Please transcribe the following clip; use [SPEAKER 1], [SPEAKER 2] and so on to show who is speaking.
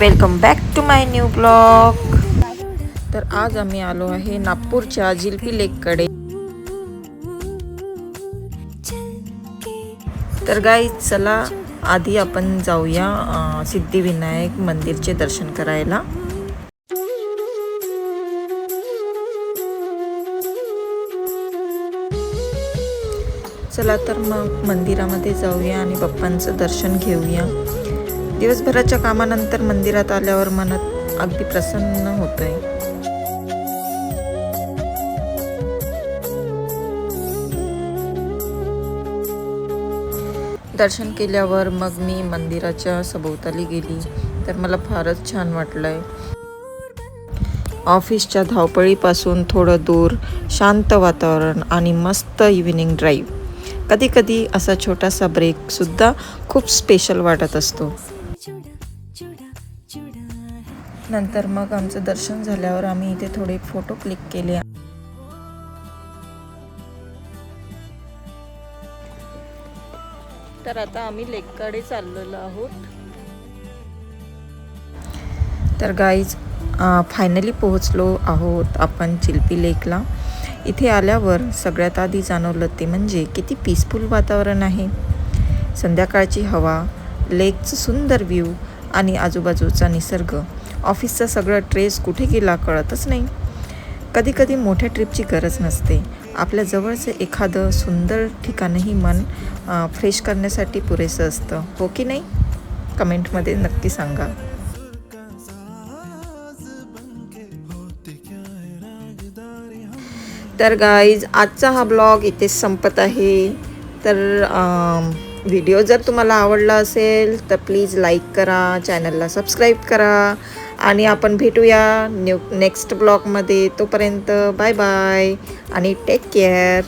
[SPEAKER 1] Welcome back to my new blog. तर आज आम्ही आलो आहे नागपूरच्या जिलपी लेककडे। तर गाईज चला आधी आपण जाऊया सिद्धिविनायक मंदिरचे दर्शन करायला। चला तर मग मंदिरामध्ये जाऊया आणि बाप्पांचं दर्शन घेऊया। दिवसभराच्या कामानंतर मंदिरात आल्यावर मनात अगदी प्रसन्न होतंय। दर्शन केल्यावर मग मी मंदिराच्या सभोवताली गेली तर मला फारच छान वाटलंय। ऑफिसच्या धावपळीपासून थोडं दूर शांत वातावरण आणि मस्त इव्हिनिंग ड्राईव्ह। कधी कधी असा छोटासा ब्रेक सुद्धा खूप स्पेशल वाटत असतो। नंतर मग आमचं दर्शन झाल्यावर आम्ही इथे थोडे फोटो क्लिक केले। तर आता आम्ही लेककडे चाललेलो आहोत। तर गाईज फायनली पोहोचलो आहोत आपण जिलपी लेकला। इथे आल्यावर सगळ्यात आधी जाणवलं ते म्हणजे किती पीसफुल वातावरण आहे। संध्याकाळची हवा, लेकचं सुंदर व्ह्यू आणि आजूबाजूचा निसर्ग। ऑफिसचा सगळं ट्रेस कुठे गेला कळतच नाही। कधी कधी मोठ्या ट्रिपची गरज नसते, आपल्या जवळचं एखादं सुंदर ठिकाणही मन फ्रेश करण्यासाठी पुरेसं असतं, हो की नाही? कमेंटमध्ये नक्की सांगा। तर गाईज आजचा हा ब्लॉग इथेच संपत आहे। तर व्हिडिओ जर तुम्हाला आवडला असेल तर प्लीज लाईक करा, चॅनलला सबस्क्राईब करा आणि आपण भेटूया नेक्स्ट ब्लॉगमध्ये। तोपर्यंत बाय बाय आणि टेक केअर।